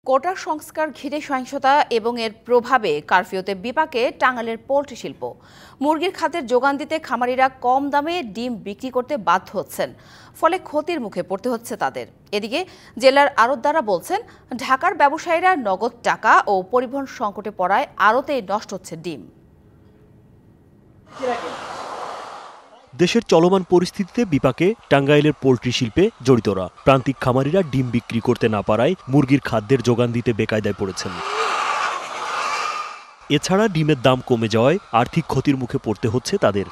কোটা সংস্কার ঘিরে সহিংসতা এবং এর প্রভাবে কারফিউতে বিপাকে টাঙ্গাইলের পোল্ট্রি শিল্প। মুরগির খাদ্যের যোগান দিতে খামারিরা কম দামে ডিম বিক্রি করতে বাধ্য হচ্ছেন, ফলে ক্ষতির মুখে পড়তে হচ্ছে তাদের। এদিকে জেলার আড়তদাররা বলছেন, ঢাকার ব্যবসায়ীরা নগদ টাকা ও পরিবহন সংকটে পড়ায় আড়তেই নষ্ট হচ্ছে ডিম। দেশের চলমান পরিস্থিতিতে বিপাকে টাঙ্গাইলের পোল্ট্রি শিল্পে জড়িতরা। প্রান্তিক খামারিরা ডিম বিক্রি করতে না পারায় মুরগির খাদ্যের যোগান দিতে বেকায়দায় পড়েছেন। এছাড়া ডিমের দাম কমে যাওয়ায় আর্থিক ক্ষতির মুখে পড়তে হচ্ছে তাদের।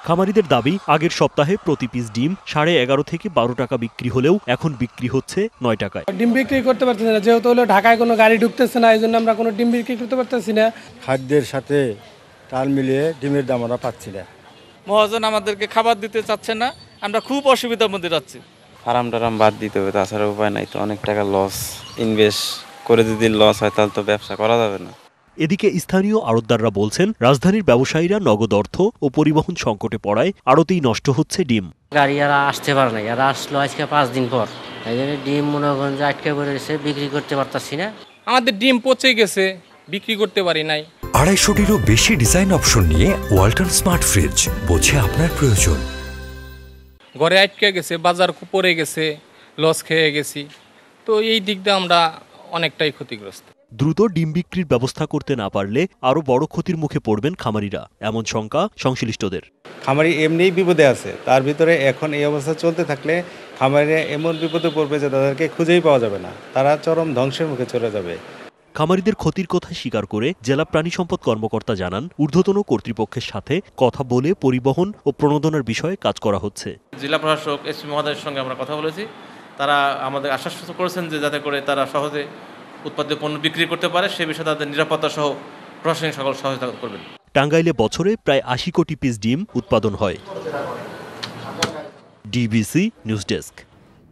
খামারিদের দাবি, আগের সপ্তাহে প্রতি পিস ডিম 11.5 থেকে 12 টাকা বিক্রি হলেও এখন বিক্রি হচ্ছে 9 টাকায়। ডিম বিক্রি করতে পারতেছি না, যেহেতু হলো ঢাকায় কোনো গাড়ি ঢুকতেছে না, এই জন্য আমরা কোনো ডিম বিক্রি করতে পারতেছি না। খাদ্যের সাথে তাল মিলিয়ে ডিমের দাম আমরা পাচ্ছি না। মহাজন আমাদেরকে খাবার দিতে চাচ্ছে না, আমরা খুব অসুবিধার মধ্যে যাচ্ছি। ফার্ম টারাম বাদ দিতে হবে, তাছাড়া উপায় নাই। তো অনেক টাকা লস, ইনভেস্ট করে যদি লস হয় তাহলে তো ব্যবসা করা যাবে না। এদিকে স্থানীয় আড়তদাররা বলছেন, রাজধানীর ব্যবসায়ীরা নগদ অর্থ ও পরিবহন সংকটে পড়ায় আড়তেই নষ্ট হচ্ছে ডিম। গাড়ি এরা আসতে পারে না, এরা আসলো আজকে 5 দিন পর। এই জন্য ডিম মনে করেন যে আটকে পড়ে রয়েছে, বিক্রি করতে পারতাছি না। আমাদের ডিম পচে গেছে, বিক্রি করতে পারি নাই। 250-টিরও বেশি ডিজাইন অপশন নিয়ে ওয়ালটন স্মার্ট ফ্রিজ, বোঝে আপনার প্রয়োজন। ঘরে আটকে গেছে, বাজার পড়ে গেছে, লস খেয়ে গেছি। তো এই দিকটা আমরা অনেকটাই ক্ষতিগ্রস্ত। দ্রুত ডিম বিক্রির ব্যবস্থা করতে না পারলে আরো বড় ক্ষতির মুখে পড়বেন খামারিরা, এমন শঙ্কা সংশ্লিষ্টদের। খামারি এমনিই বিপদে আছে, তার ভিতরে এখন এই অবস্থা চলতে থাকলে খামারিরা এমন বিপদে পড়বে যে তাদেরকে খুঁজেই পাওয়া যাবে না, তারা চরম ধ্বংসের মুখে চলে যাবে। খামারিদের ক্ষতির কথা স্বীকার করে জেলা প্রাণী সম্পদ কর্মকর্তা জানান, ঊর্ধ্বতন কর্তৃপক্ষের সাথে কথা বলে পরিবহন ও প্রণোদনার বিষয়ে কাজ করা হচ্ছে। জেলা প্রশাসক এসপি মহোদয়ের সঙ্গে আমরা কথা বলেছি, তারা আমাদের আশ্বাস করেছেন যে যাতে করে তারা সহজে উৎপাদিত পণ্য বিক্রি করতে পারে, সে বিষয়ে তাদের নিরাপত্তা সহ প্রশাসনিক সকল সহায়তা করবেন। টাঙ্গাইলে বছরে প্রায় 80 কোটি পিস ডিম উৎপাদন হয়। DBC news desk.